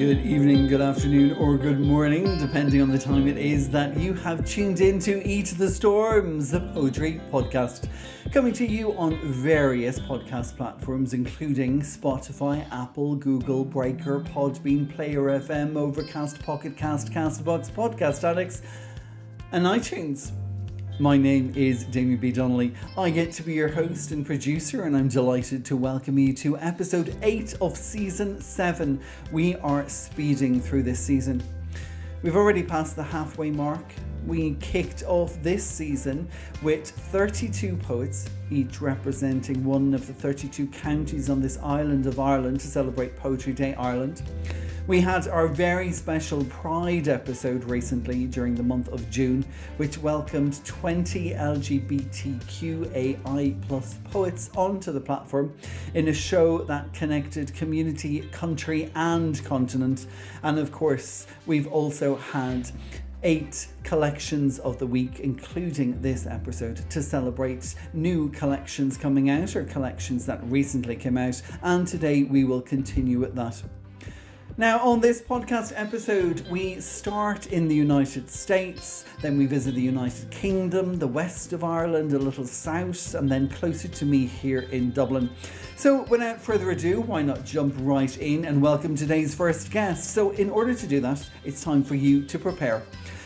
Good evening, good afternoon, or good morning, depending on the time it is that you have tuned in to Eat the Storms, the poetry podcast, coming to you on various podcast platforms, including Spotify, Apple, Google, Breaker, Podbean, Player FM, Overcast, Pocket Cast, Castbox, Podcast Addicts, and iTunes. My name is Damien B. Donnelly. I get to be your host and producer, and I'm delighted to welcome you to episode 8 of season 7. We are speeding through this season. We've already passed the halfway mark. We kicked off this season with 32 poets, each representing one of the 32 counties on this island of Ireland to celebrate Poetry Day Ireland. We had our very special Pride episode recently during the month of June, which welcomed 20 LGBTQAI plus poets onto the platform in a show that connected community, country and continent. And of course, we've also had 8 collections of the week, including this episode, to celebrate new collections coming out or collections that recently came out. And today we will continue with that. Now, on this podcast episode, we start in the United States, then we visit the United Kingdom, the west of Ireland, a little south, and then closer to me here in Dublin. So without further ado, why not jump right in and welcome today's first guest. So in order to do that, it's time for you to prepare.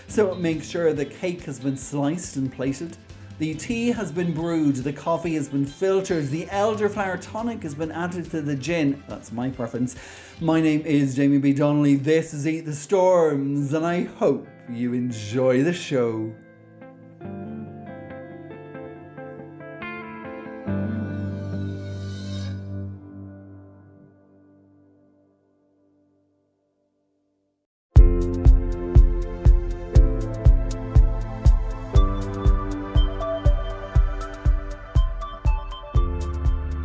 So make sure the cake has been sliced and plated. The tea has been brewed, the coffee has been filtered, the elderflower tonic has been added to the gin. That's my preference. My name is Damien B. Donnelly, this is Eat the Storms, and I hope you enjoy the show.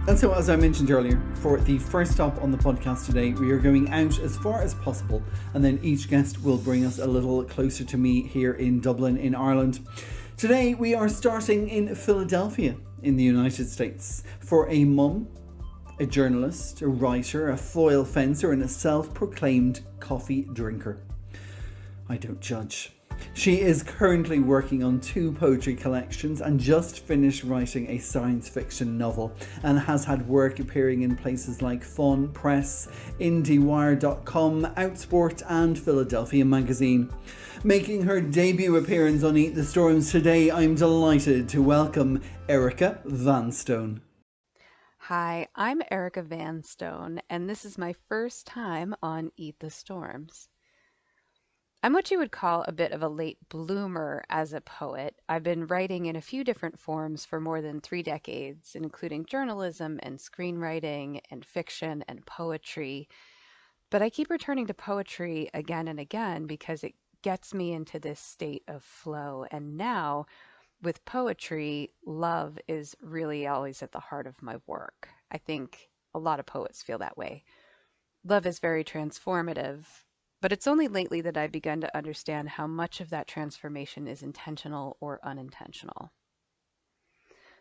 And so, as I mentioned earlier, for the first stop on the podcast today, we are going out as far as possible, and then each guest will bring us a little closer to me here in Dublin, in Ireland. Today, we are starting in Philadelphia, in the United States, for a mum, a journalist, a writer, a foil fencer, and a self-proclaimed coffee drinker. I don't judge. She is currently working on 2 poetry collections and just finished writing a science fiction novel, and has had work appearing in places like Fun Press, IndieWire.com, Outsport and Philadelphia Magazine. Making her debut appearance on Eat the Storms today, I'm delighted to welcome Erica Vanstone. Hi, I'm Erica Vanstone, and this is my first time on Eat the Storms. I'm what you would call a bit of a late bloomer as a poet. I've been writing in a few different forms for more than 3 decades, including journalism and screenwriting and fiction and poetry. But I keep returning to poetry again and again because it gets me into this state of flow. And now, with poetry, love is really always at the heart of my work. I think a lot of poets feel that way. Love is very transformative. But it's only lately that I've begun to understand how much of that transformation is intentional or unintentional.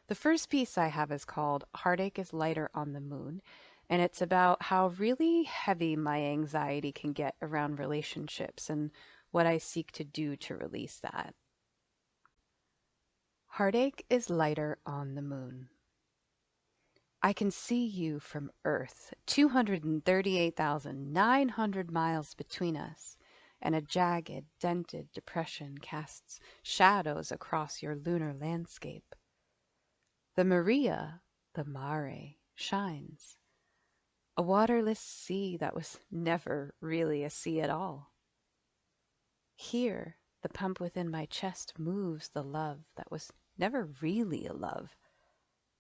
The first piece I have is called Heartache is Lighter on the Moon, and it's about how really heavy my anxiety can get around relationships and what I seek to do to release that. Heartache is lighter on the moon. I can see you from Earth, 238,900 miles between us, and a jagged, dented depression casts shadows across your lunar landscape. The Maria, the Mare, shines, a waterless sea that was never really a sea at all. Here, the pump within my chest moves the love that was never really a love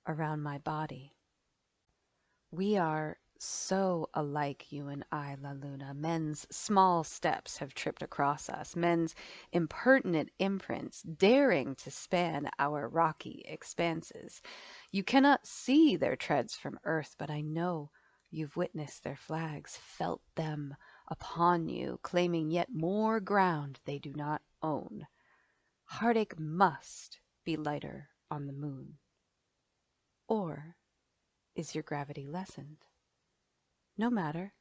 around my body. We are so alike, you and I, La Luna. Men's small steps have tripped across us, men's impertinent imprints daring to span our rocky expanses. You cannot see their treads from Earth, but I know you've witnessed their flags, felt them upon you, claiming yet more ground they do not own. Heartache must be lighter on the moon. Or is your gravity lessened? No matter.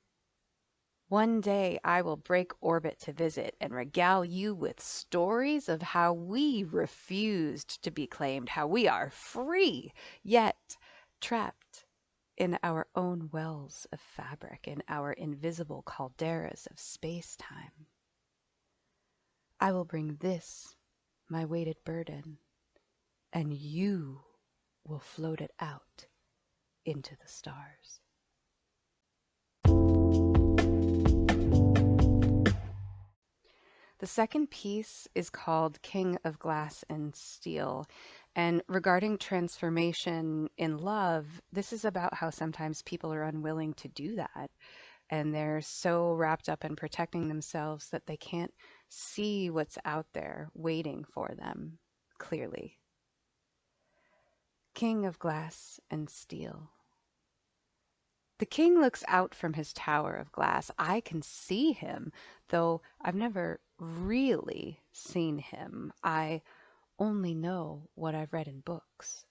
One day I will break orbit to visit and regale you with stories of how we refused to be claimed, how we are free, yet trapped in our own wells of fabric, in our invisible calderas of space-time. I will bring this, my weighted burden, and you will float it out into the stars. The second piece is called King of Glass and Steel. And regarding transformation in love, this is about how sometimes people are unwilling to do that. And they're so wrapped up in protecting themselves that they can't see what's out there waiting for them clearly. King of Glass and Steel. The king looks out from his tower of glass. I can see him, though I've never really seen him. I only know what I've read in books.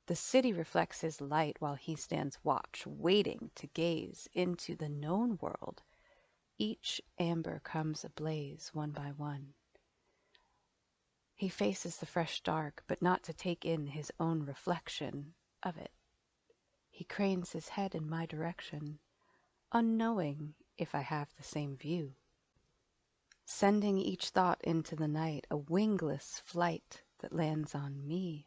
The city reflects his light while he stands watch, waiting to gaze into the known world. Each amber comes ablaze one by one. He faces the fresh dark, but not to take in his own reflection of it. He cranes his head in my direction, unknowing if I have the same view. Sending each thought into the night, a wingless flight that lands on me.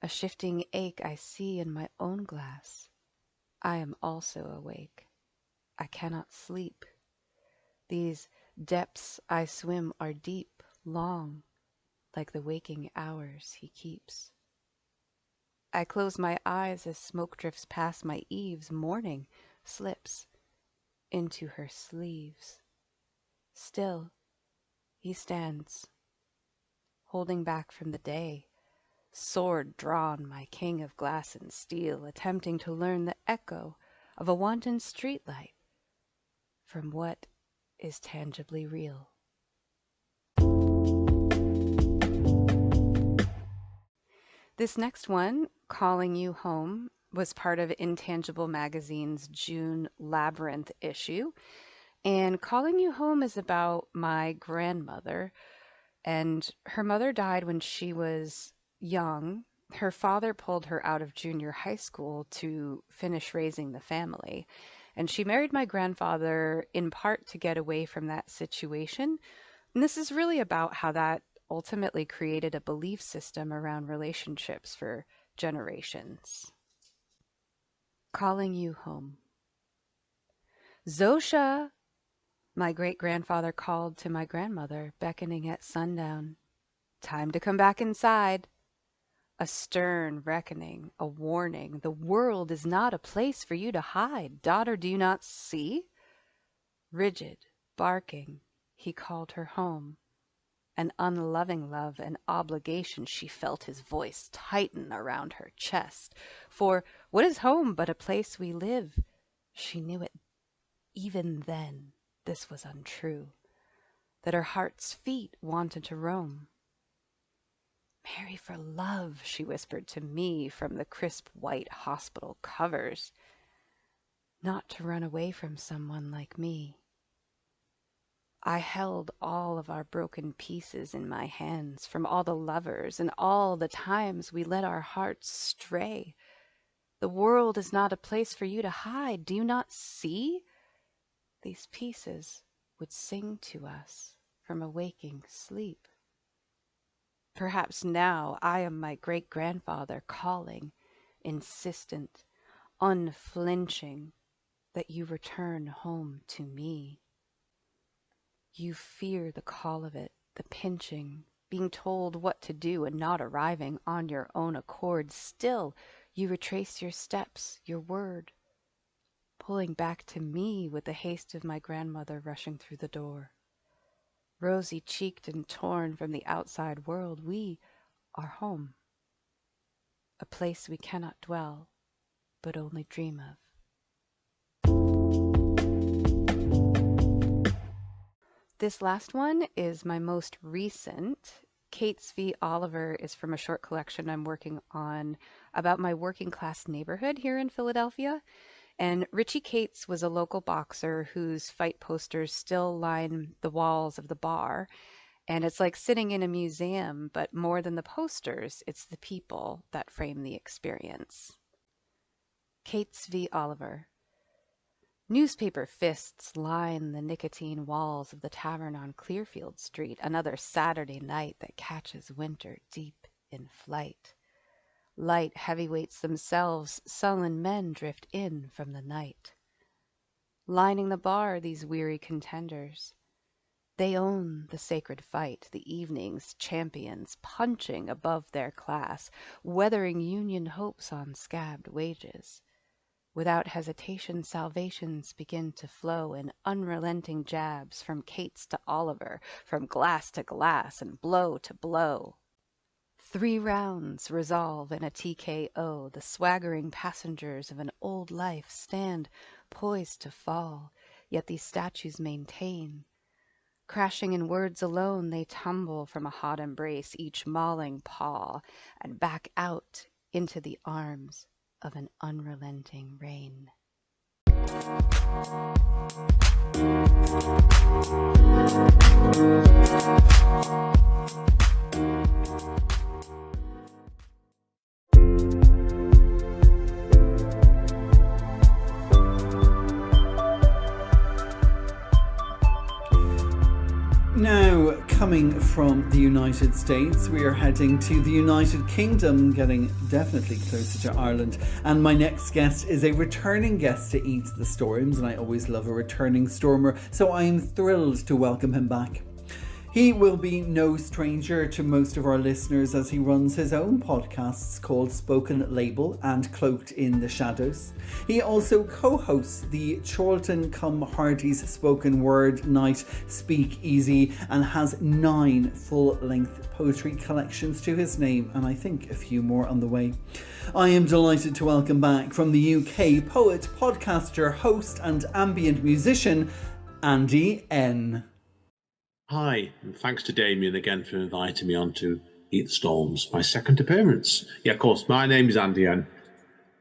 A shifting ache I see in my own glass. I am also awake. I cannot sleep. These depths I swim are deep, long, like the waking hours he keeps. I close my eyes as smoke drifts past my eaves. Morning slips into her sleeves. Still, he stands, holding back from the day, sword drawn, my king of glass and steel, attempting to learn the echo of a wanton streetlight from what is tangibly real. This next one, Calling You Home, was part of Intangible Magazine's June Labyrinth issue. And Calling You Home is about my grandmother. And her mother died when she was young. Her father pulled her out of junior high school to finish raising the family. And she married my grandfather in part to get away from that situation. And this is really about how that ultimately created a belief system around relationships for generations. Calling You Home. Zosha! My great-grandfather called to my grandmother, beckoning at sundown. Time to come back inside. A stern reckoning, a warning. The world is not a place for you to hide. Daughter, do you not see? Rigid, barking, he called her home. An unloving love, an obligation. She felt his voice tighten around her chest. For what is home but a place we live? She knew it even then. This was untrue. That her heart's feet wanted to roam. Marry for love, she whispered to me from the crisp white hospital covers. Not to run away from someone like me. I held all of our broken pieces in my hands from all the lovers and all the times we let our hearts stray. The world is not a place for you to hide. Do you not see? These pieces would sing to us from a waking sleep. Perhaps now I am my great-grandfather calling, insistent, unflinching, that you return home to me. You fear the call of it, the pinching, being told what to do and not arriving on your own accord. Still, you retrace your steps, your word, pulling back to me with the haste of my grandmother rushing through the door. Rosy-cheeked and torn from the outside world, we are home. A place we cannot dwell, but only dream of. This last one is my most recent. Kate's v. Oliver is from a short collection I'm working on about my working class neighborhood here in Philadelphia. And Richie Cates was a local boxer whose fight posters still line the walls of the bar. And it's like sitting in a museum, but more than the posters, it's the people that frame the experience. Cates v. Oliver. Newspaper fists line the nicotine walls of the tavern on Clearfield Street, another Saturday night that catches winter deep in flight. Light heavyweights themselves, sullen men drift in from the night. Lining the bar, these weary contenders. They own the sacred fight, the evening's champions, punching above their class, weathering union hopes on scabbed wages. Without hesitation, salvations begin to flow in unrelenting jabs from Cates to Oliver, from glass to glass and blow to blow. 3 rounds resolve in a TKO. The swaggering passengers of an old life stand poised to fall, yet these statues maintain. Crashing in words alone, they tumble from a hot embrace, each mauling paw, and back out into the arms of an unrelenting rain. Now, coming from the United States, we are heading to the United Kingdom, getting definitely closer to Ireland. And my next guest is a returning guest to Eat the Storms, and I always love a returning stormer, so I am thrilled to welcome him back. He will be no stranger to most of our listeners as he runs his own podcasts called Spoken Label and Cloaked in the Shadows. He also co-hosts the Chorlton cum Hardy's Spoken Word Night Speak Easy and has 9 full-length poetry collections to his name, and I think a few more on the way. I am delighted to welcome back from the UK poet, podcaster, host and ambient musician, Andy N. Hi, and thanks to Damien again for inviting me on to Eat the Storms, my second appearance. Yeah, of course, my name is Andy N.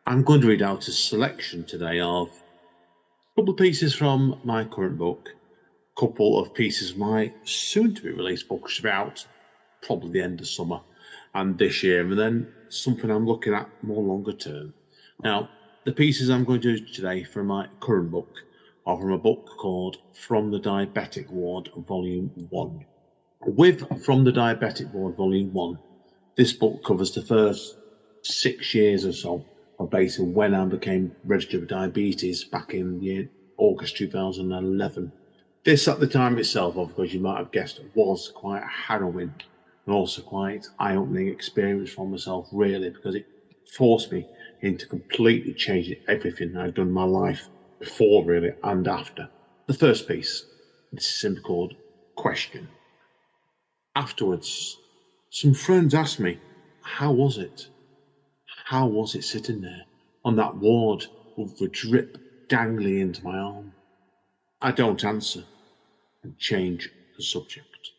I'm going to read out a selection today of a couple of pieces from my current book, a couple of pieces of my soon-to-be-released book, which is about probably the end of summer and this year, and then something I'm looking at more longer term. Now, the pieces I'm going to do today from my current book are from a book called From the Diabetic Ward, Volume 1. With From the Diabetic Ward, Volume 1, this book covers the first 6 years or so of basically when I became registered with diabetes back in August 2011. This at the time itself, of course, you might have guessed, was quite a harrowing and also quite eye-opening experience for myself, really, because it forced me into completely changing everything I'd done in my life before, really, and after. The first piece, this is simply called Question. Afterwards, some friends asked me, how was it? How was it sitting there on that ward with the drip dangling into my arm? I don't answer and change the subject.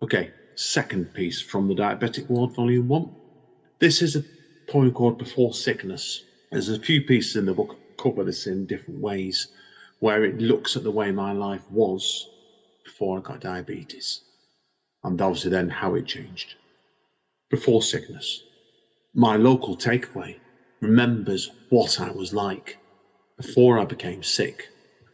Okay, second piece from the Diabetic Ward, Volume 1. This is a poem called Before Sickness. There's a few pieces in the book that cover this in different ways, where it looks at the way my life was before I got diabetes, and obviously then how it changed. Before sickness. My local takeaway remembers what I was like before I became sick.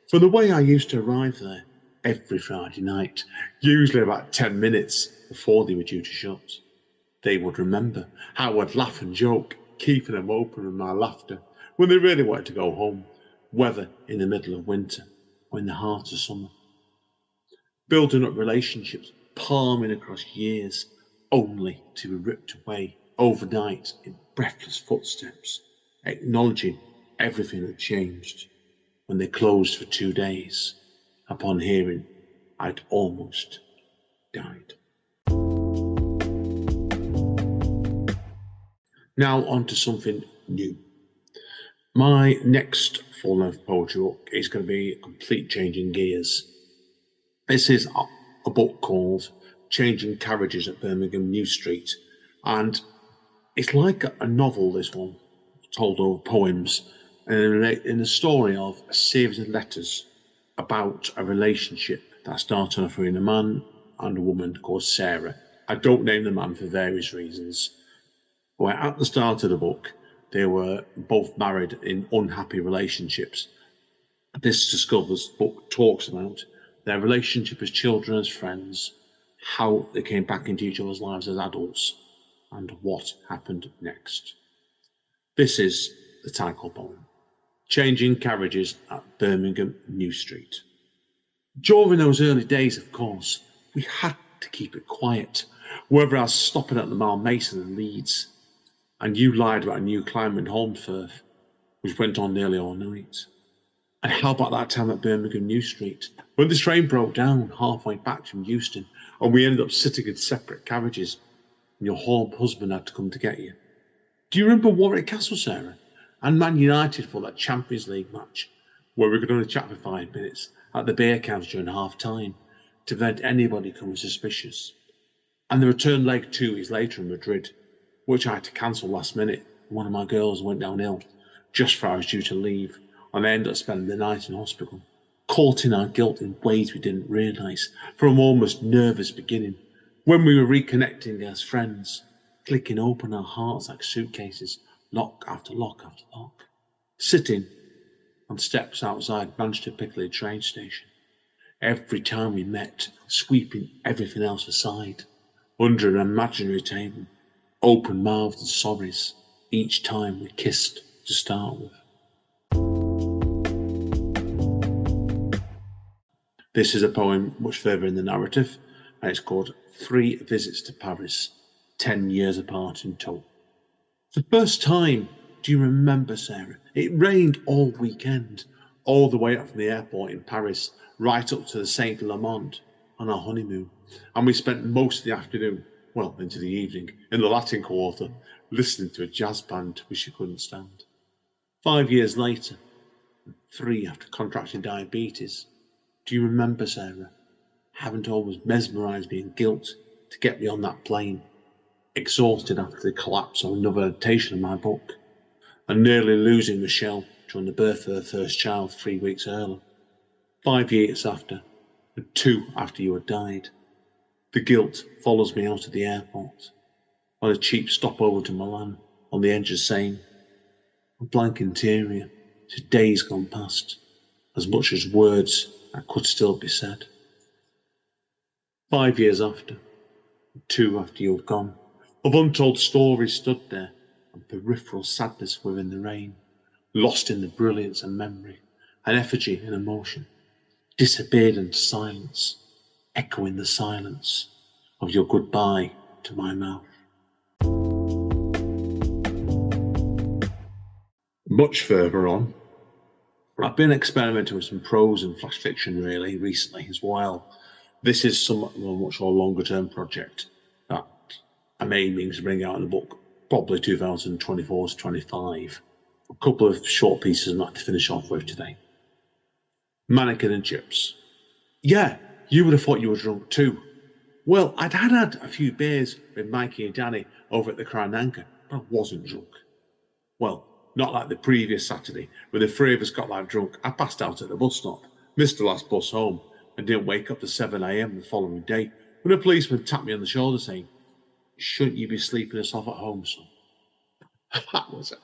From the way I used to arrive there every Friday night, usually about 10 minutes before they were due to shut. They would remember how I'd laugh and joke, keeping them open with my laughter when they really wanted to go home, whether in the middle of winter or in the heart of summer. Building up relationships, palming across years, only to be ripped away overnight in breathless footsteps, acknowledging everything had changed when they closed for 2 days upon hearing I'd almost died. Now on to something new. My next full-length poetry book is going to be a complete change in gears. This is a book called Changing Carriages at Birmingham New Street, and It's like a novel, this one, told over poems, and in the story of a series of letters about a relationship that started off between a man and a woman called Sarah. I don't name the man for various reasons. Where at the start of the book, they were both married in unhappy relationships. This discovers, book talks about their relationship as children, as friends, how they came back into each other's lives as adults, and what happened next. This is the title poem, Changing Carriages at Birmingham New Street. During those early days, of course, we had to keep it quiet, whether I was stopping at the Mile Mason and Leeds, and you lied about a new climb in Holmfirth, which went on nearly all night. And how about that time at Birmingham New Street, when the train broke down halfway back from Euston, and we ended up sitting in separate carriages, and your husband had to come to get you? Do you remember Warwick Castle, Sarah? And Man United for that Champions League match, where we could only chat for 5 minutes at the beer counter during half time to prevent anybody coming suspicious. And the return leg 2 is later in Madrid, which I had to cancel last minute. One of my girls went down ill just before I was due to leave, and I ended up spending the night in hospital, caught in our guilt in ways we didn't realise from almost nervous beginning, when we were reconnecting as friends, clicking open our hearts like suitcases, lock after lock after lock, sitting on steps outside Manchester Piccadilly train station, every time we met, sweeping everything else aside, under an imaginary table, open-mouthed and sorries, each time we kissed to start with. This is a poem much further in the narrative, and it's called 3 Visits to Paris, 10 years apart in total. The first time, do you remember, Sarah? It rained all weekend, all the way up from the airport in Paris, right up to the Saint Lamont on our honeymoon, and we spent most of the afternoon, well, into the evening, in the Latin Quarter, listening to a jazz band which you couldn't stand. 5 years later, 3 after contracting diabetes, do you remember, Sarah, having to always mesmerise me in guilt to get me on that plane, exhausted after the collapse of another adaptation of my book, and nearly losing Michelle during the birth of her first child 3 weeks earlier, 5 years after, and 2 after you had died. The guilt follows me out of the airport, on a cheap stopover to Milan, on the edge of Seine, a blank interior, to days gone past, as much as words that could still be said. 5 years after, 2 after you had gone, of untold stories stood there, and peripheral sadness within the rain, lost in the brilliance and memory, an effigy in emotion, disappeared into silence, echoing the silence of your goodbye to my mouth. Much further on, I've been experimenting with some prose and flash fiction really recently as well. This is somewhat of a much more longer term project that I'm aiming to bring out in the book, probably 2024 to 25. A couple of short pieces I'd like to finish off with today. Mannequin and chips. Yeah, you would have thought you were drunk too. Well, I'd had a few beers with Mikey and Danny over at the Crown Anchor, but I wasn't drunk. Well, not like the previous Saturday, when the 3 of us got that drunk. I passed out at the bus stop, missed the last bus home, and didn't wake up to 7 a.m. the following day, when a policeman tapped me on the shoulder saying, "Shouldn't you be sleeping us off at home, son?" That was a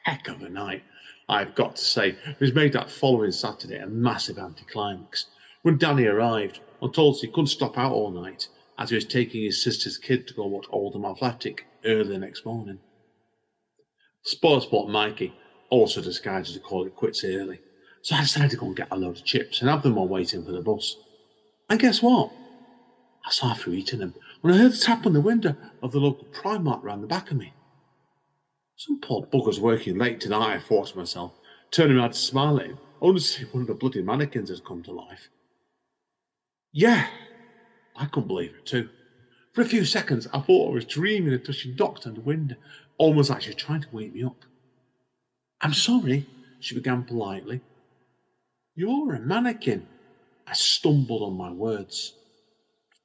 heck of a night, I've got to say, which made that following Saturday a massive anticlimax. When Danny arrived, I told us he couldn't stop out all night, as he was taking his sister's kid to go watch Oldham Athletic early the next morning. Sportsport Mikey also decided to call it quits early, so I decided to go and get a load of chips and have them while waiting for the bus. And guess what? I saw through eating them when I heard a tap on the window of the local Primark round the back of me. Some poor bugger's working late tonight, I thought to myself, turning around to smile at him, only to see one of the bloody mannequins has come to life. Yeah, I couldn't believe it too. For a few seconds, I thought I was dreaming until she knocked on the window, almost like she was trying to wake me up. "I'm sorry," she began politely. "You're a mannequin." I stumbled on my words.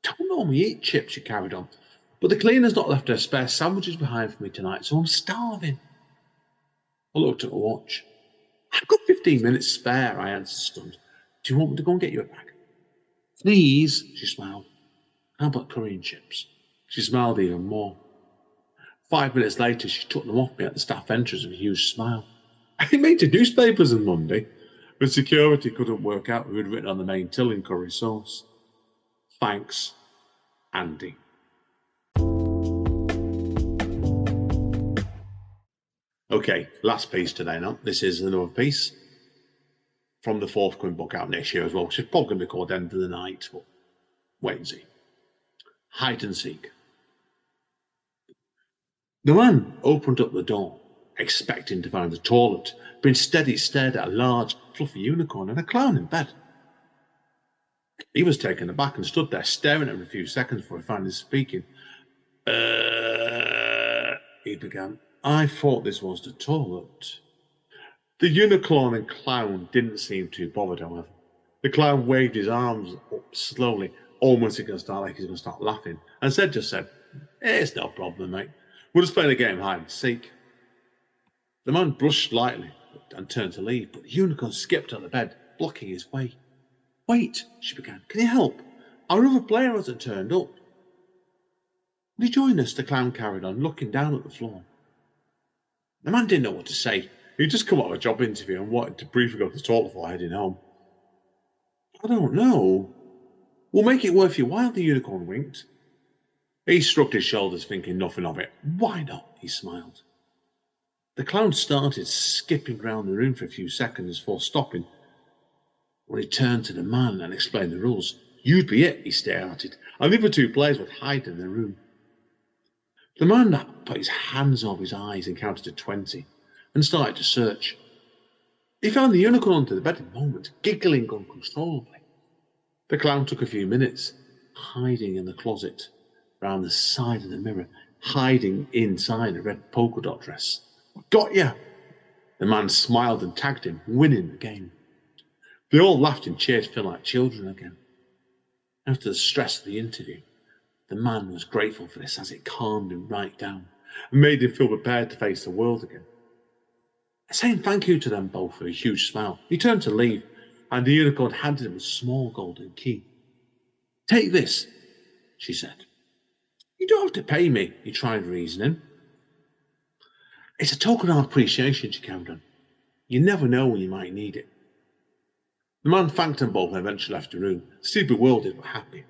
"Don't normally eat chips," she carried on. But the cleaner's not left her spare sandwiches behind for me tonight, so I'm starving. I looked at my watch. I've got 15 minutes spare, I answered, stunned. Do you want me to go and get you a bag? Please, she smiled. How about curry and chips? She smiled even more. 5 minutes later, she took them off me at the staff entrance with a huge smile. I made the newspapers on Monday, but security couldn't work out who had written on the main till in curry sauce. Thanks, Andy. Okay, last piece today now. This is another piece from the forthcoming book out next year as well, which is probably going to be called End of the Night, but wait and see. Hide and seek. The man opened up the door, expecting to find the toilet, but instead he stared at a large, fluffy unicorn and a clown in bed. He was taken aback and stood there staring at him for a few seconds before he finally speaking. He began. I thought this was the toilet. The unicorn and clown didn't seem too bothered, however. The clown waved his arms up slowly, almost like he's going to start laughing, and said, it's no problem, mate. We'll just play the game hide and seek. The man blushed slightly and turned to leave, but the unicorn skipped on the bed, blocking his way. Wait, she began. Can you help? Our other player hasn't turned up. Will you join us? The clown carried on, looking down at the floor. The man didn't know what to say. He'd just come out of a job interview and wanted to briefly go to the toilet before heading home. I don't know. We'll make it worth your while, the unicorn winked. He shrugged his shoulders, thinking nothing of it. Why not? He smiled. The clown started skipping round the room for a few seconds before stopping. When he turned to the man and explained the rules, you'd be it, he started, and the other two players would hide in the room. The man put his hands over his eyes and counted to 20 and started to search. He found the unicorn under the bed in a moment, giggling uncontrollably. The clown took a few minutes, hiding in the closet, round the side of the mirror, hiding inside a red polka dot dress. Got ya! The man smiled and tagged him, winning the game. They all laughed and cheered Phil like children again. After the stress of the interview, the man was grateful for this as it calmed him right down and made him feel prepared to face the world again. Saying thank you to them both with a huge smile, he turned to leave, and the unicorn handed him a small golden key. Take this, she said. You don't have to pay me, he tried reasoning. It's a token of appreciation, she carried on. You never know when you might need it. The man thanked them both and eventually left the room, still bewildered but happy.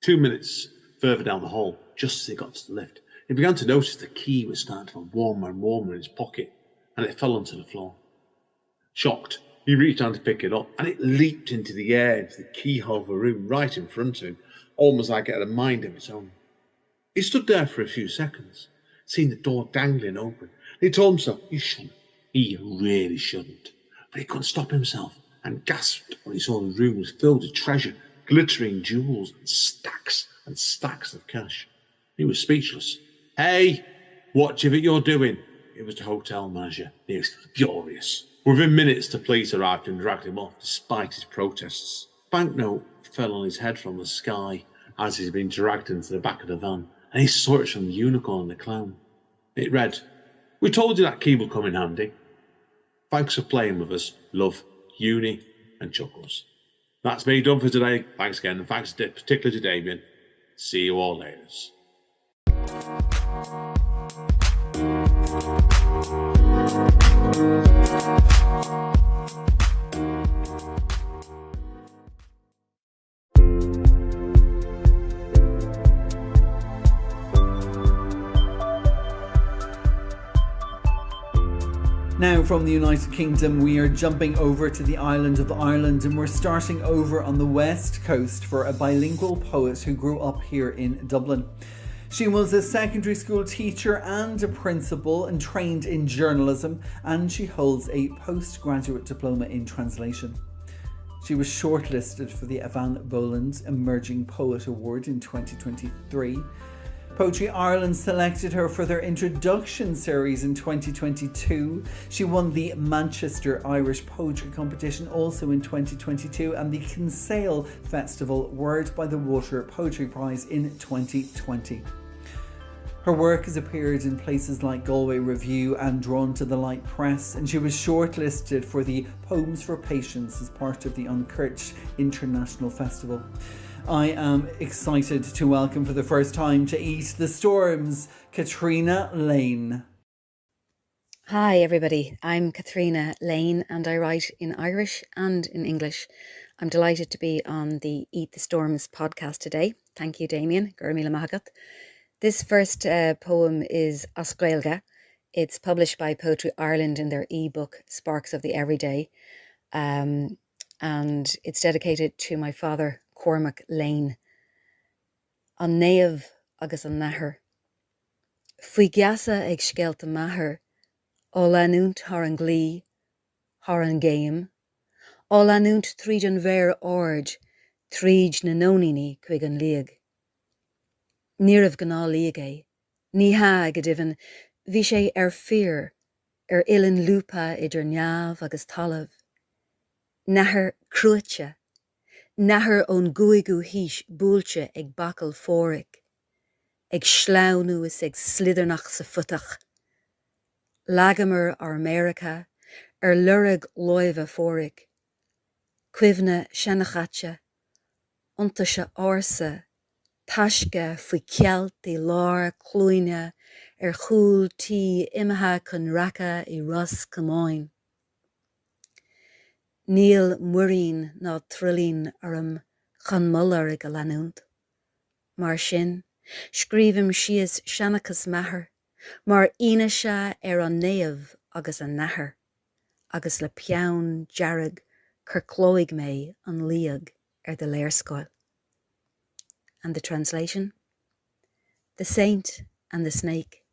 2 minutes further down the hall, just as he got to the lift, he began to notice the key was starting to get warmer and warmer in his pocket, and it fell onto the floor. Shocked, he reached down to pick it up, and it leaped into the air into the keyhole of a room right in front of him, almost like it had a mind of its own. He stood there for a few seconds, seeing the door dangling open. He told himself he shouldn't. He really shouldn't. But he couldn't stop himself and gasped when he saw the room was filled with treasure, glittering jewels and stacks of cash. He was speechless. Hey, what do you think you're doing? It was the hotel manager. He was furious. Within minutes, the police arrived and dragged him off despite his protests. A banknote fell on his head from the sky as he'd been dragged into the back of the van, and he saw it from the unicorn and the clown. It read, we told you that key would come in handy. Thanks for playing with us. Love, Uni and Chuckles. That's me done for today. Thanks again, and thanks particularly to Damien. See you all later. Now from the United Kingdom, we are jumping over to the island of Ireland, and we're starting over on the west coast for a bilingual poet who grew up here in Dublin. She was a secondary school teacher and a principal and trained in journalism, and she holds a postgraduate diploma in translation. She was shortlisted for the Evan Boland Emerging Poet Award in 2023. Poetry Ireland selected her for their introduction series in 2022. She won the Manchester Irish Poetry Competition also in 2022 and the Kinsale Festival Word by the Water Poetry Prize in 2020. Her work has appeared in places like Galway Review and Drawn to the Light Press, and she was shortlisted for the Poems for Patience as part of the Uncurch International Festival. I am excited to welcome for the first time to Eat the Storms, Caitriona Lane. Hi everybody, I'm Caitriona Lane and I write in Irish and in English. I'm delighted to be on the Eat the Storms podcast today. Thank you, Damien. Gur míle maith. This first poem is as Gaeilge. It's published by Poetry Ireland in their ebook Sparks of the Everyday, and it's dedicated to my father, Cormac Lane. An naamh agus an nathair. Faoi gheasa ag sceilt an mathair, ó leanúnt thar an glí, thar an géim, ó leanúnt tríd an bhéir ord, tríd na nónaíní chuig an líag. Níorbh gná líag é, ní ha go dibhann, bhí sé fear, ilen lúpa idir neamh agus talamh. Nathair cruaite, nathair ón guaigú híis búilte ag bacal fóric, ag sleanúas ag slidarnach sa futach. Lagamar ar America, lurag loimhe fóric, cuimhne senachate, ionta se ársa, taisce faoi cealt i lár clúine chúl tí imethe chun racha I ros camáin. Níl muirín ná trillín orm chun muller ag a leanúnt. Mar sin, scríbim sios seanachas mathair, mar ine se an naamh agus an nathair, agus le peann dearg chur clóigh mé an líag de léirscoil. And the translation? The Saint and the Snake.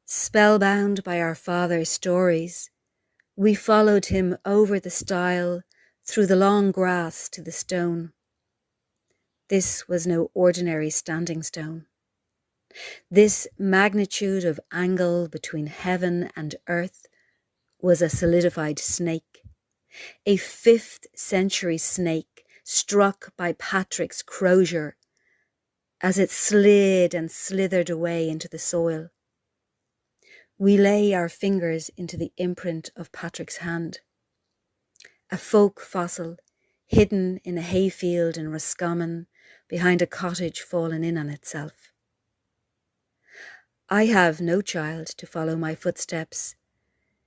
Spellbound by our father's stories, we followed him over the stile, through the long grass to the stone. This was no ordinary standing stone. This magnitude of angle between heaven and earth was a solidified snake, a 5th century snake struck by Patrick's crozier as it slid and slithered away into the soil. We lay our fingers into the imprint of Patrick's hand, a folk fossil hidden in a hayfield in Roscommon behind a cottage fallen in on itself. I have no child to follow my footsteps,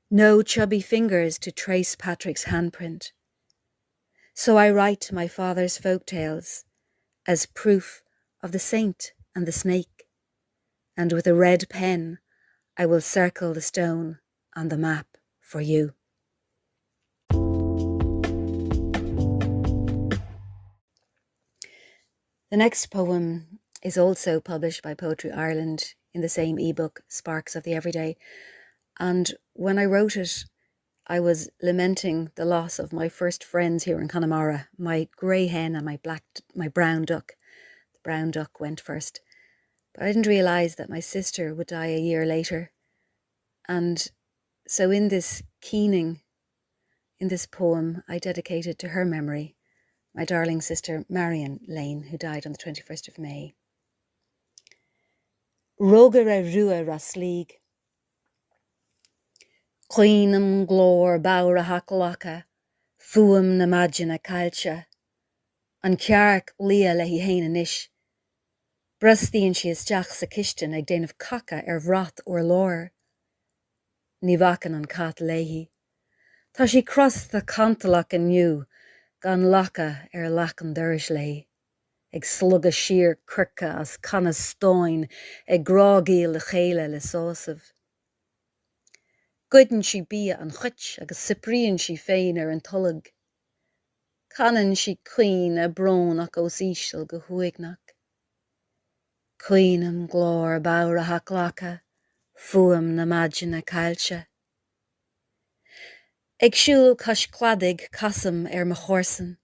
no chubby fingers to trace Patrick's handprint. So I write my father's folk tales as proof of the saint and the snake, and with a red pen I will circle the stone on the map for you. The next poem is also published by Poetry Ireland in the same ebook, Sparks of the Everyday, and when I wrote it, I was lamenting the loss of my first friends here in Connemara, my grey hen and my brown duck. The brown duck went first. But I didn't realise that my sister would die a year later. And so in this keening, in this poem, I dedicated to her memory, my darling sister Marion Lane, who died on the 21st of May. Rógar a rua raslíg. Cuoinm glór bára haclacha, fuam na maidin a cailse, an cearc lia le hí héine nish. Brustíonn si isteach sa kistin ag déanamh caca bhrath or lór. Ní bhacan an cat léhí. Tá si cross the cantalach aniu, gan lacha lachan deiris lé. Ag slug a siar curca as canna stóin, ag grágéil le chéile le sósamh. Gaidan si bia an chuit agus sipríonn si féin an tulag. Canan si cuoin a brón ach os ísisiil go huaignach. Cuoinm glór bára haclacha, fuam na maidin a cailse. Ag siúl cos cladig casam ma chórsan.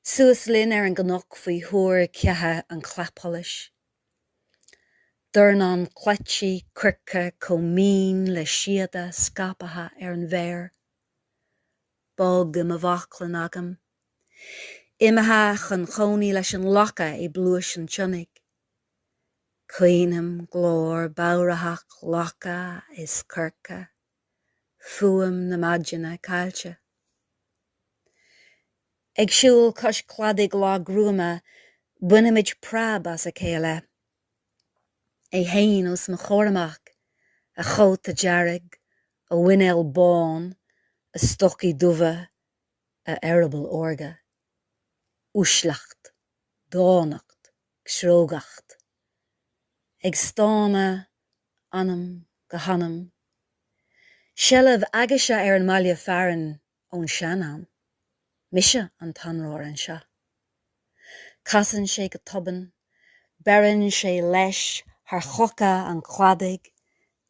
Suas linn an gnach faoi thuair ceathe an clapholis. Durnan cletchi curca comín le siada scapaha an bhéir. Bog am a bhachlan agam. Imethe chun choní leis an lacha I bluais an tionig. Cuoinam glór bárathach lacha is curca. Fuam na maidjana cailte. Ag siúl cos cladig lá grúma, buinimid prab as a céile. É hain os ma choramach, a chót a jarrig, a winel bán, a stocky duva, a arable orga. Úslacht, dánacht, gsrógacht. Ag stána, anam, gahanam. Shellav agasha an malia faran ón Shannon. Misha an tanróir an seo. Casan sé go toban, beran sé leis, haar choca an cladig,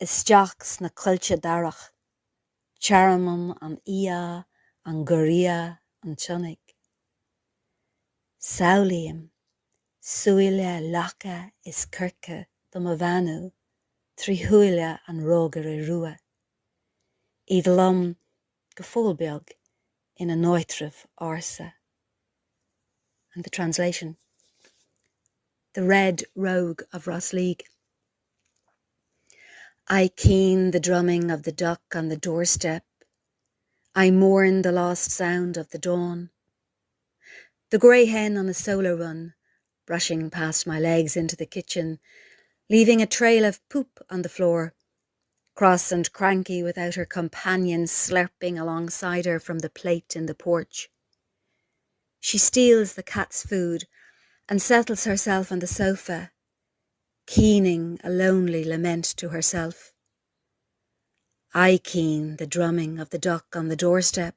isteachs na cuilte darach, charamon an ia, an goria an tionig. Sauliam, suile lacha is curca dom a vanu, trihuile an roger I rua. Idlum gefólbeag in a noitrif arsa. And the translation. The Red Rogue of Rosleague. I keen the drumming of the duck on the doorstep. I mourn the lost sound of the dawn. The grey hen on a solar run, brushing past my legs into the kitchen, leaving a trail of poop on the floor, cross and cranky without her companion slurping alongside her from the plate in the porch. She steals the cat's food and settles herself on the sofa, keening a lonely lament to herself. I keen the drumming of the duck on the doorstep.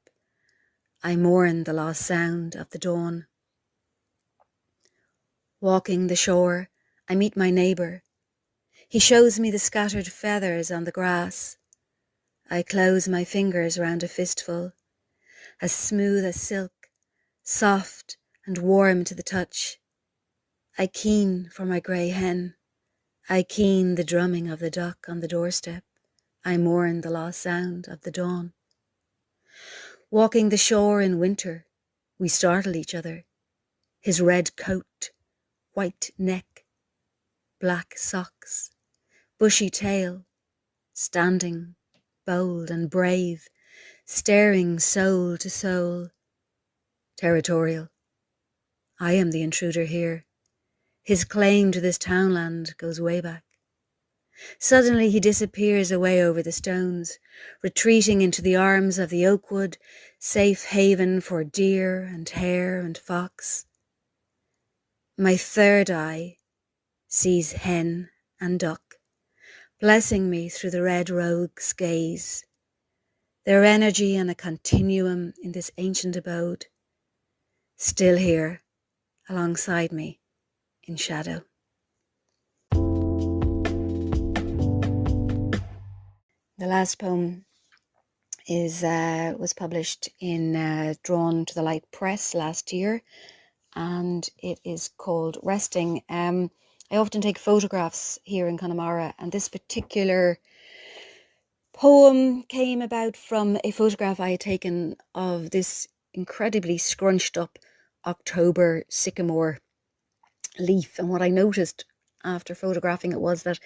I mourn the lost sound of the dawn. Walking the shore, I meet my neighbour. He shows me the scattered feathers on the grass. I close my fingers round a fistful, as smooth as silk, soft and warm to the touch. I keen for my grey hen. I keen the drumming of the duck on the doorstep. I mourn the lost sound of the dawn. Walking the shore in winter, we startle each other. His red coat, white neck, black socks, bushy tail, standing, bold and brave, staring soul to soul. Territorial. I am the intruder here. His claim to this townland goes way back. Suddenly he disappears away over the stones, retreating into the arms of the oak wood, safe haven for deer and hare and fox. My third eye sees hen and duck, blessing me through the red rogue's gaze. Their energy on a continuum in this ancient abode, still here, alongside me, in shadow. The last poem was published in Drawn to the Light Press last year, and it is called Resting. I often take photographs here in Connemara, and this particular poem came about from a photograph I had taken of this incredibly scrunched up October sycamore leaf. And what I noticed after photographing it was that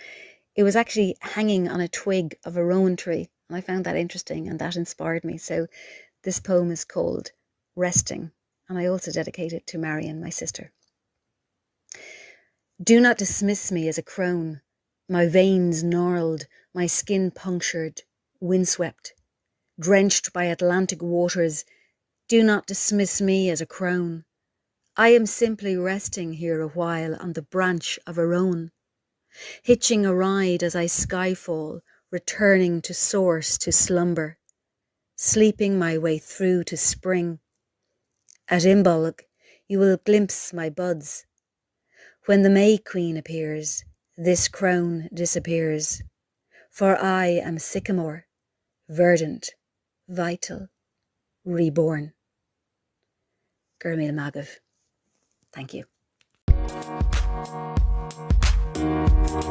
it was actually hanging on a twig of a rowan tree. And I found that interesting, and that inspired me. So this poem is called Resting, and I also dedicate it to Marion, my sister. Do not dismiss me as a crone, my veins gnarled, my skin punctured, windswept, drenched by Atlantic waters. Do not dismiss me as a crone. I am simply resting here a while on the branch of a rowan, hitching a ride as I skyfall, returning to source, to slumber, sleeping my way through to spring. At Imbolg, you will glimpse my buds. When the May Queen appears, this crown disappears, for I am sycamore, verdant, vital, reborn. Gurmil Magav. Thank you. We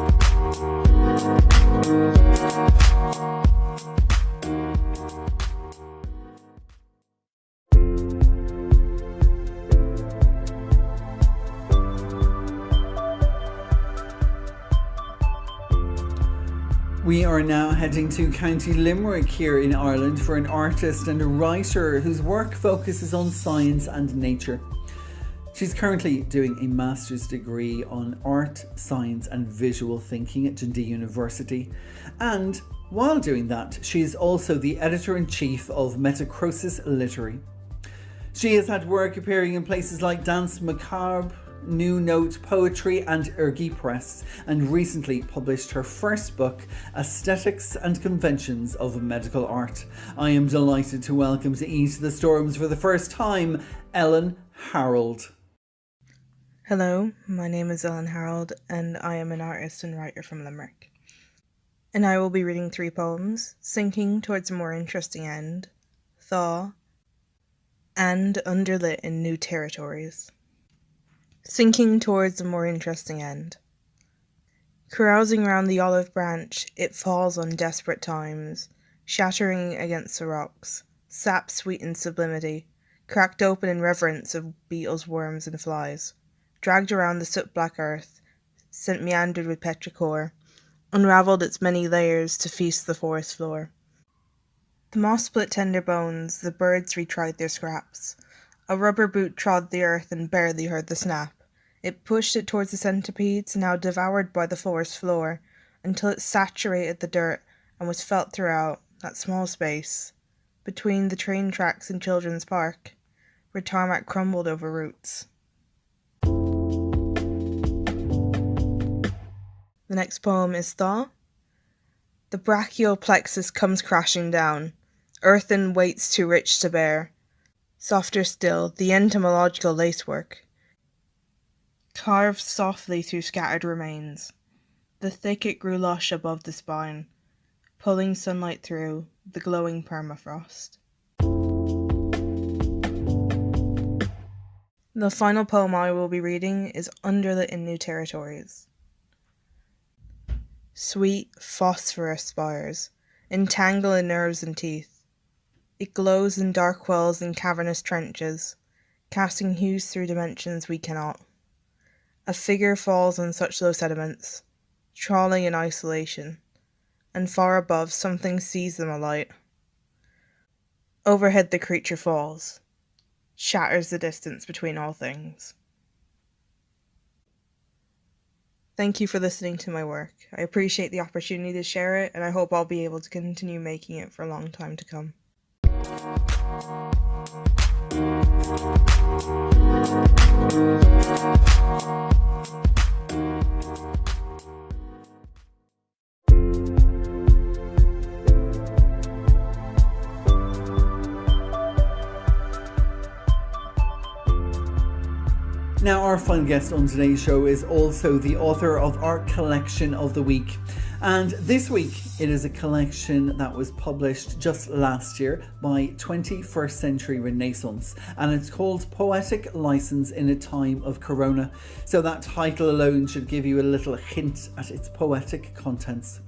are now heading to County Limerick here in Ireland for an artist and a writer whose work focuses on science and nature. She's currently doing a master's degree on art, science and visual thinking at Dundee University. And while doing that, she is also the editor-in-chief of Metacrosis Literary. She has had work appearing in places like Dance Macabre, New Note Poetry and Ergi Press, and recently published her first book, Aesthetics and Conventions of Medical Art. I am delighted to welcome to Eat the Storms for the first time, Ellen Harrold. Hello, my name is Ellen Harrold and I am an artist and writer from Limerick. And I will be reading 3 poems, Sinking Towards a More Interesting End, Thaw, and Underlit in New Territories. Sinking towards a more interesting end. Carousing round the olive branch, it falls on desperate times, shattering against the rocks, sap sweetened sublimity, cracked open in reverence of beetles, worms, and flies, dragged around the soot-black earth, sent meandered with petrichor, unravelled its many layers to feast the forest floor. The moss split tender bones, the birds retried their scraps. A rubber boot trod the earth and barely heard the snap. It pushed it towards the centipedes, now devoured by the forest floor, until it saturated the dirt and was felt throughout that small space, between the train tracks in Children's Park, where tarmac crumbled over roots. The next poem is Thaw. The brachial plexus comes crashing down. Earthen weights too rich to bear. Softer still, the entomological lacework, carved softly through scattered remains. The thicket grew lush above the spine, pulling sunlight through the glowing permafrost. The final poem I will be reading is Underlit in New Territories. Sweet phosphorus spires entangle in nerves and teeth. It glows in dark wells and cavernous trenches, casting hues through dimensions we cannot. A figure falls on such low sediments, trawling in isolation, and far above something sees them alight. Overhead the creature falls, shatters the distance between all things. Thank you for listening to my work. I appreciate the opportunity to share it, and I hope I'll be able to continue making it for a long time to come. Now, our final guest on today's show is also the author of our collection of the week. And this week, it is a collection that was published just last year by 21st Century Renaissance. And it's called Poetic License in a Time of Corona. So that title alone should give you a little hint at its poetic contents.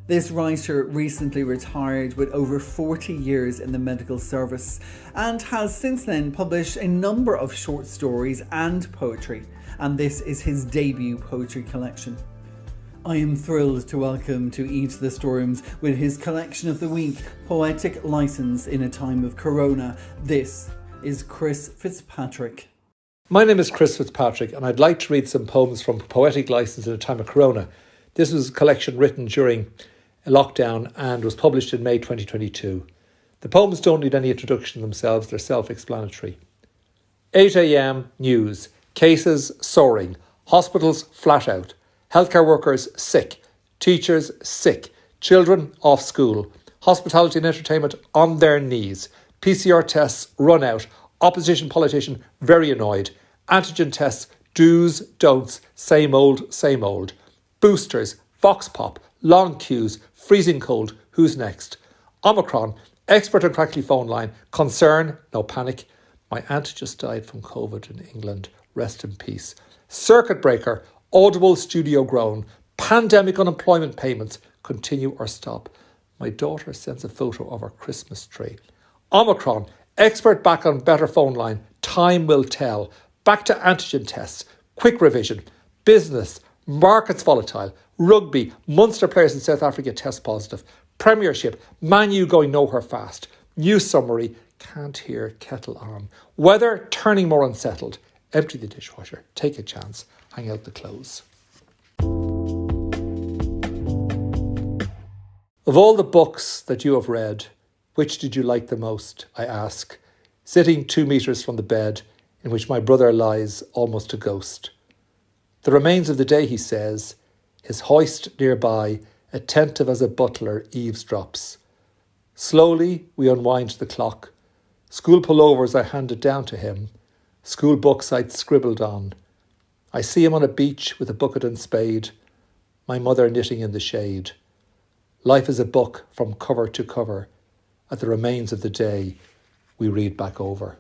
This writer recently retired with over 40 years in the medical service and has since then published a number of short stories and poetry, and this is his debut poetry collection. I am thrilled to welcome to Eat the Storms with his collection of the week, Poetic License in a Time of Corona. This is Chris Fitzpatrick. My name is Chris Fitzpatrick and I'd like to read some poems from Poetic License in a Time of Corona. This was a collection written during a lockdown and was published in May 2022. The poems don't need any introduction themselves, they're self-explanatory. 8 a.m. news. Cases soaring. Hospitals flat out. Healthcare workers sick. Teachers sick. Children off school. Hospitality and entertainment on their knees. PCR tests run out. Opposition politician very annoyed. Antigen tests, do's, don'ts, same old, same old. Boosters, vox pop, long queues, freezing cold, who's next? Omicron, expert on crackly phone line, concern, no panic. My aunt just died from COVID in England, rest in peace. Circuit breaker, audible studio groan, Pandemic unemployment payments continue or stop. My daughter sends a photo of her Christmas tree. Omicron, expert back on better phone line. Time will tell. Back to antigen tests. Quick revision. Business. Markets volatile. Rugby. Munster players in South Africa test positive. Premiership. Man U going nowhere fast. News summary. Can't hear kettle on. Weather turning more unsettled. Empty the dishwasher. Take a chance. Hang out the clothes. Of all the books that you have read, which did you like the most, I ask, sitting 2 metres from the bed in which my brother lies almost a ghost. The remains of the day, he says, his hoist nearby, attentive as a butler eavesdrops. Slowly we unwind the clock. School pullovers I handed down to him, school books I'd scribbled on. I see him on a beach with a bucket and spade, my mother knitting in the shade. Life is a book from cover to cover. At the remains of the day, we read back over.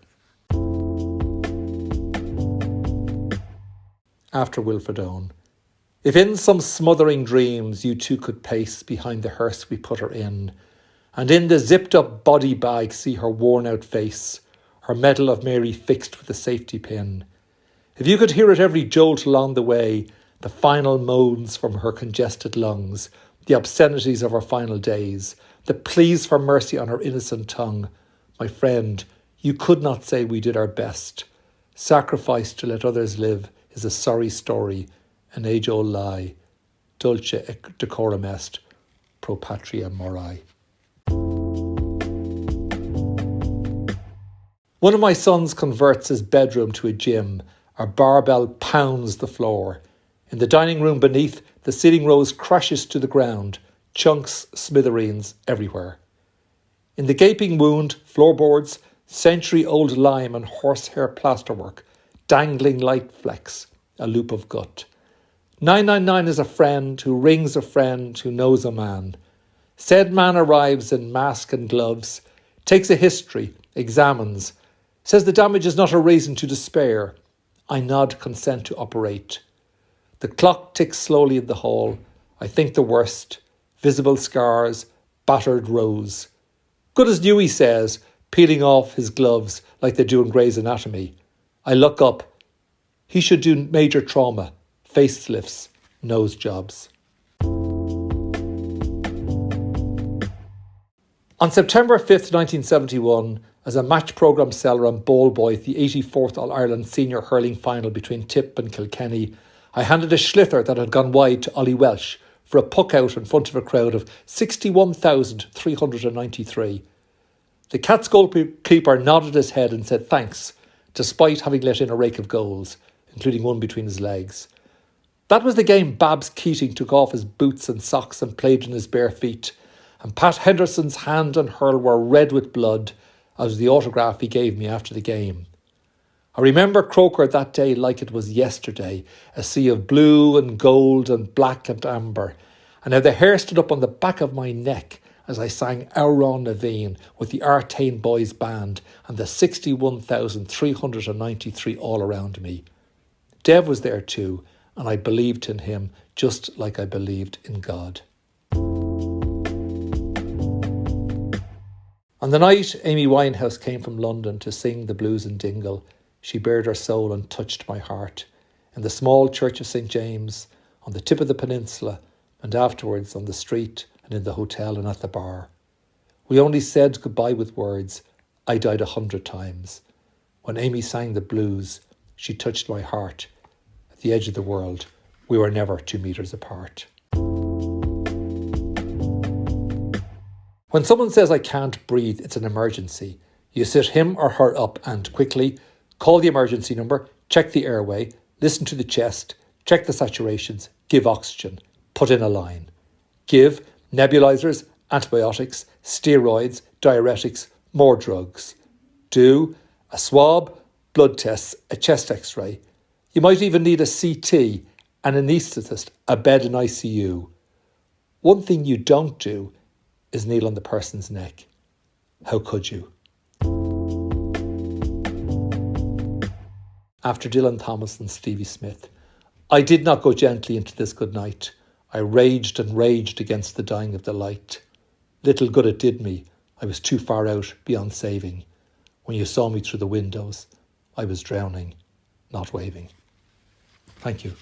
After Wilfred Owen. If in some smothering dreams you two could pace behind the hearse we put her in, and in the zipped up body bag see her worn out face, her medal of Mary fixed with a safety pin. If you could hear at every jolt along the way, the final moans from her congested lungs, the obscenities of her final days, the pleas for mercy on her innocent tongue. My friend, you could not say we did our best. Sacrifice to let others live is a sorry story, an age-old lie. Dulce et decorum est, pro patria mori. One of my sons converts his bedroom to a gym. Our barbell pounds the floor. In the dining room beneath, the ceiling rose crashes to the ground, chunks, smithereens everywhere. In the gaping wound, floorboards, century-old lime and horsehair plasterwork, dangling light flecks, a loop of gut. 999 is a friend who rings a friend who knows a man. Said man arrives in mask and gloves, takes a history, examines, says the damage is not a reason to despair. I nod consent to operate. The clock ticks slowly in the hall. I think the worst. Visible scars, battered rose. Good as new, he says, peeling off his gloves like they do in Grey's Anatomy. I look up. He should do major trauma, facelifts, nose jobs. On September 5th, 1971, as a match programme seller and ball boy at the 84th All-Ireland Senior Hurling Final between Tip and Kilkenny, I handed a sliotar that had gone wide to Ollie Welsh for a puck out in front of a crowd of 61,393. The Cats goalkeeper nodded his head and said thanks, despite having let in a rake of goals, including one between his legs. That was the game Babs Keating took off his boots and socks and played in his bare feet, and Pat Henderson's hand and hurl were red with blood, as was the autograph he gave me after the game. I remember Croker that day like it was yesterday, a sea of blue and gold and black and amber, and how the hair stood up on the back of my neck as I sang Auron Naveen with the Artane Boys Band and the 61,393 all around me. Dev was there too, and I believed in him just like I believed in God. On the night Amy Winehouse came from London to sing the blues in Dingle, she bared her soul and touched my heart, in the small church of St. James, on the tip of the peninsula, and afterwards on the street and in the hotel and at the bar. We only said goodbye with words. I died 100 times. When Amy sang the blues, she touched my heart. At the edge of the world, we were never 2 metres apart. When someone says I can't breathe, it's an emergency. You sit him or her up and quickly call the emergency number, check the airway, listen to the chest, check the saturations, give oxygen, put in a line. Give nebulizers, antibiotics, steroids, diuretics, more drugs. Do a swab, blood tests, a chest x-ray. You might even need a CT, an anaesthetist, a bed in ICU. One thing you don't do is kneel on the person's neck. How could you? After Dylan Thomas and Stevie Smith, I did not go gently into this good night. I raged and raged against the dying of the light. Little good it did me. I was too far out beyond saving. When you saw me through the windows, I was drowning, not waving. Thank you.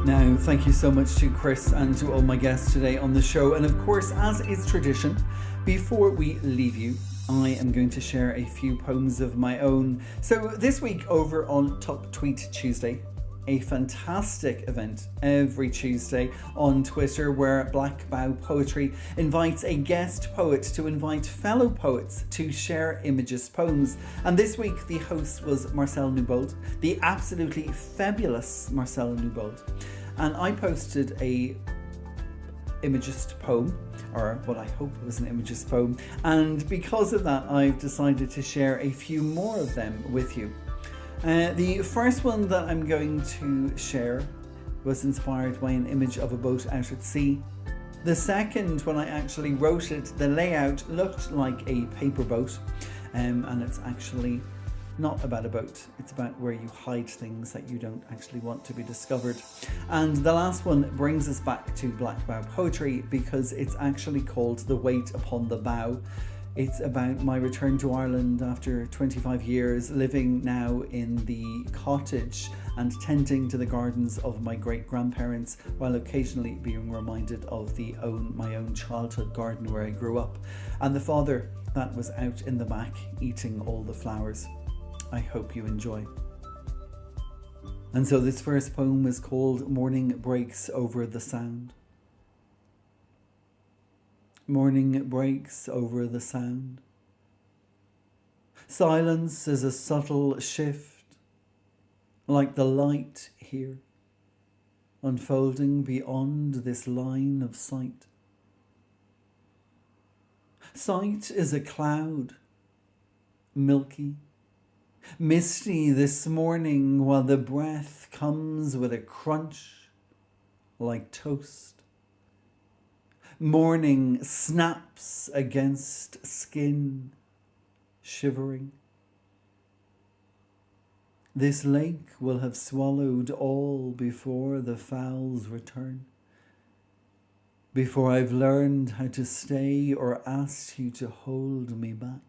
Now, thank you so much to Chris and to all my guests today on the show. And of course, as is tradition, before we leave you, I am going to share a few poems of my own. So this week over on Top Tweet Tuesday, a fantastic event every Tuesday on Twitter where Black Bow Poetry invites a guest poet to invite fellow poets to share Imagist poems. And this week the host was Marcel Newbold, the absolutely fabulous Marcel Newbold. And I posted a Imagist poem, or what I hope was an Imagist poem, and because of that I've decided to share a few more of them with you. The first one that I'm going to share was inspired by an image of a boat out at sea. The second, when I actually wrote it, the layout looked like a paper boat, and it's actually not about a boat. It's about where you hide things that you don't actually want to be discovered. And the last one brings us back to Black Bow Poetry because it's actually called The Weight Upon the Bow. It's about my return to Ireland after 25 years, living now in the cottage and tending to the gardens of my great-grandparents, while occasionally being reminded of my own childhood garden where I grew up, and the father that was out in the back eating all the flowers. I hope you enjoy. And so this first poem is called Morning Breaks Over the Sound. Morning breaks over the sound. Silence is a subtle shift, like the light here, unfolding beyond this line of sight. Sight is a cloud, milky, misty this morning, while the breath comes with a crunch like toast. Morning snaps against skin, shivering. This lake will have swallowed all before the fowls return, before I've learned how to stay or asked you to hold me back.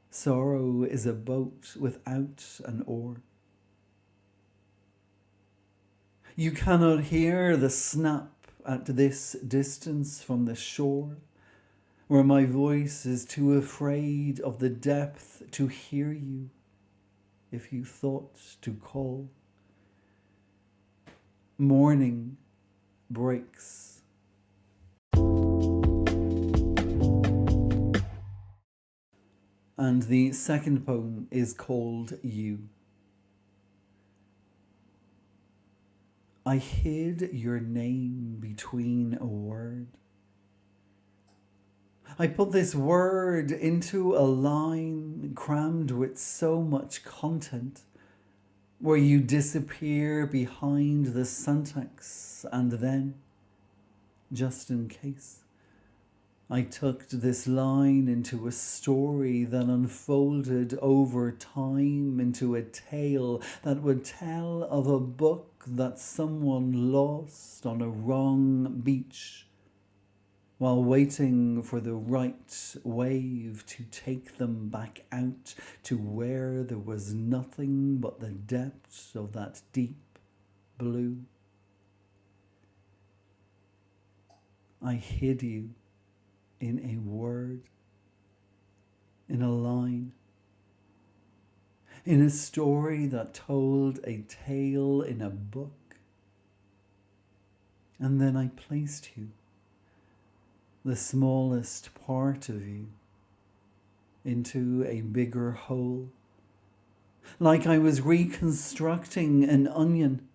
Sorrow is a boat without an oar. You cannot hear the snap at this distance from the shore, where my voice is too afraid of the depth to hear you if you thought to call. Morning breaks. And the second poem is called You. I hid your name between a word. I put this word into a line crammed with so much content, where you disappear behind the syntax, and then, just in case, I tucked this line into a story that unfolded over time into a tale that would tell of a book that someone lost on a wrong beach while waiting for the right wave to take them back out to where there was nothing but the depths of that deep blue. I hid you in a word, in a line, in a story that told a tale in a book. And then I placed you, the smallest part of you, into a bigger whole, like I was reconstructing an onion,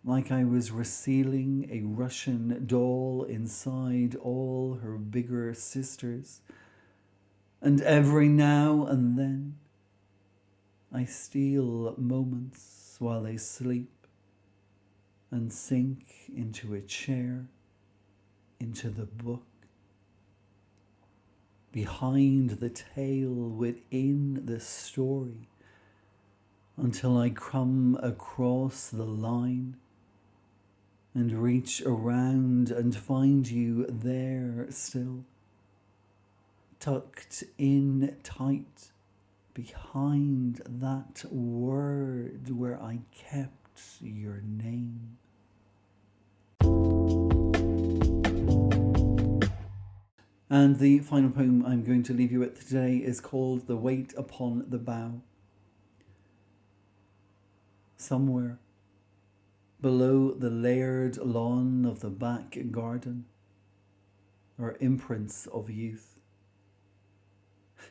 like I was resealing a Russian doll inside all her bigger sisters. And every now and then, I steal moments while they sleep and sink into a chair, into the book, behind the tale, within the story, until I come across the line and reach around and find you there still, tucked in tight behind that word where I kept your name. And the final poem I'm going to leave you with today is called The Weight Upon the Bough. Somewhere below the layered lawn of the back garden are imprints of youth,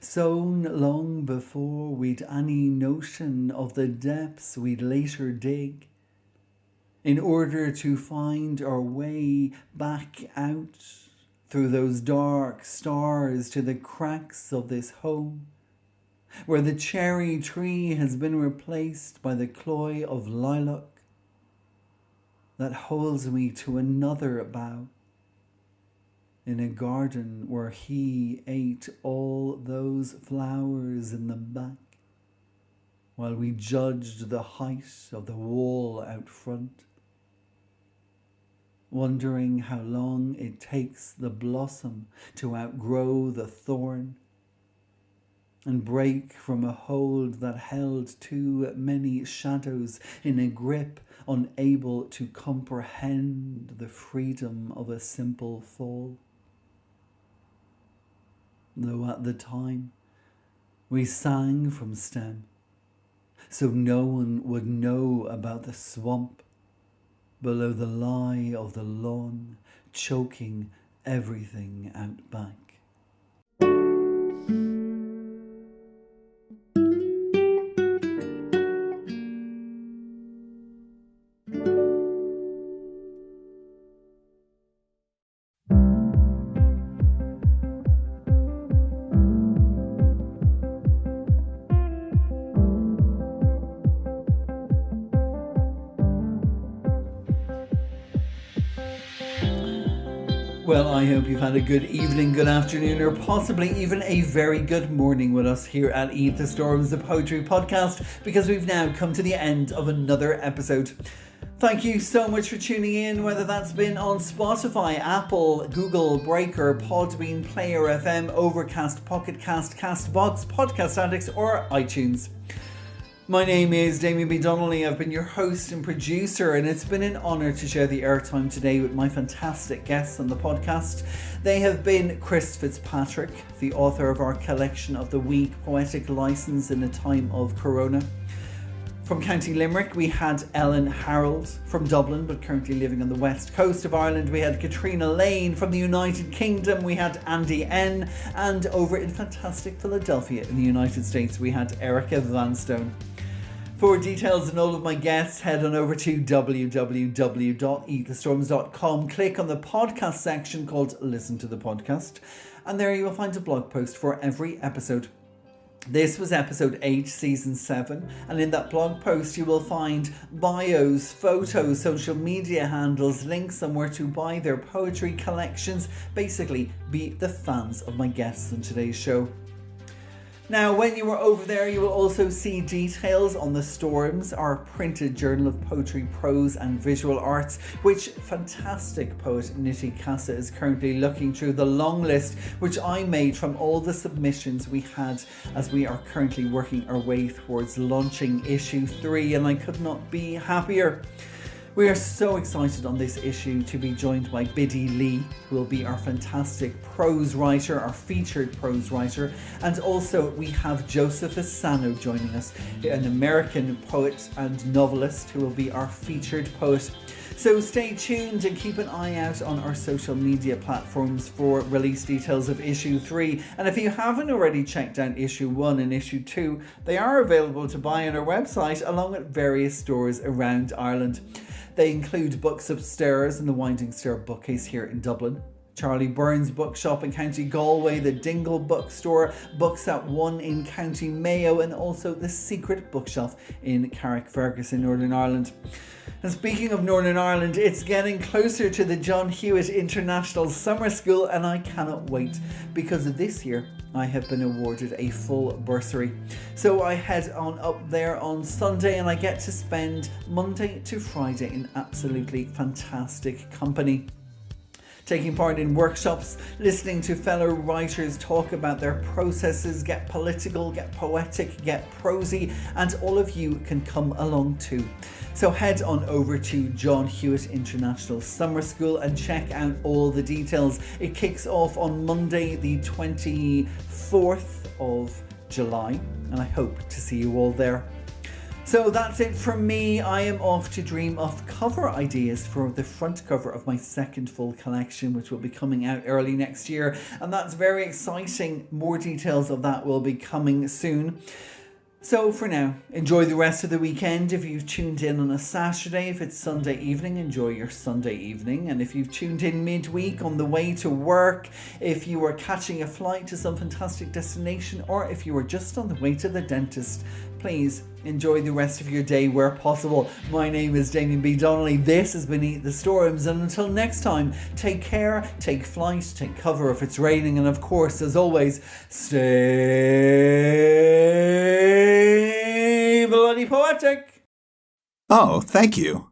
sown long before we'd any notion of the depths we'd later dig, in order to find our way back out through those dark stars to the cracks of this home, where the cherry tree has been replaced by the cloy of lilac that holds me to another bough, in a garden where he ate all those flowers in the back, while we judged the height of the wall out front, wondering how long it takes the blossom to outgrow the thorn and break from a hold that held too many shadows in a grip unable to comprehend the freedom of a simple fall. Though at the time we sang from stem, so no one would know about the swamp below the lie of the lawn, choking everything out back. Well, I hope you've had a good evening, good afternoon, or possibly even a very good morning with us here at Eat the Storms, the poetry podcast, because we've now come to the end of another episode. Thank you so much for tuning in, whether that's been on Spotify, Apple, Google, Breaker, Podbean, Player FM, Overcast, Pocket Cast, Castbox, Podcast Addicts, or iTunes. My name is Damien B. Donnelly. I've been your host and producer, and it's been an honour to share the airtime today with my fantastic guests on the podcast. They have been Chris Fitzpatrick, the author of our collection of the week, Poetic License in a Time of Corona. From County Limerick, we had Ellen Harrold. From Dublin, but currently living on the west coast of Ireland, we had Caitriona Lane. From the United Kingdom, we had Andy N. And over in fantastic Philadelphia in the United States, we had Erica Vanstone. For details on all of my guests, head on over to www.eatthestorms.com. Click on the podcast section called Listen to the Podcast, and there you will find a blog post for every episode. This was episode 8, season 7, and in that blog post you will find bios, photos, social media handles, links on where to buy their poetry collections. Basically, be the fans of my guests on today's show. Now, when you are over there, you will also see details on The Storms, our printed journal of poetry, prose and visual arts, which fantastic poet Nitty Casa is currently looking through the long list, which I made from all the submissions we had as we are currently working our way towards launching issue 3, and I could not be happier. We are so excited on this issue to be joined by Biddy Lee, who will be our fantastic prose writer, our featured prose writer, and also we have Joseph Asano joining us, an American poet and novelist who will be our featured poet. So stay tuned and keep an eye out on our social media platforms for release details of issue 3. And if you haven't already checked out issue 1 and issue 2, they are available to buy on our website along with various stores around Ireland. They include Books Upstairs and the Winding Stair Bookcase here in Dublin, Charlie Burns Bookshop in County Galway, the Dingle Bookstore, Books at One in County Mayo, and also the Secret Bookshelf in Carrickfergus in Northern Ireland. And speaking of Northern Ireland, it's getting closer to the John Hewitt International Summer School, and I cannot wait because this year I have been awarded a full bursary. So I head on up there on Sunday and I get to spend Monday to Friday in absolutely fantastic company. Taking part in workshops, listening to fellow writers talk about their processes, get political, get poetic, get prosy, and all of you can come along too. So head on over to John Hewitt International Summer School and check out all the details. It kicks off on Monday the 24th of July, and I hope to see you all there. So that's it from me. I am off to dream of cover ideas for the front cover of my second full collection, which will be coming out early next year. And that's very exciting. More details of that will be coming soon. So for now, enjoy the rest of the weekend. If you've tuned in on a Saturday, if it's Sunday evening, enjoy your Sunday evening. And if you've tuned in midweek on the way to work, if you are catching a flight to some fantastic destination, or if you are just on the way to the dentist, please enjoy the rest of your day where possible. My name is Damien B. Donnelly. This has been Eat the Storms. And until next time, take care, take flight, take cover if it's raining. And of course, as always, stay bloody poetic. Oh, thank you.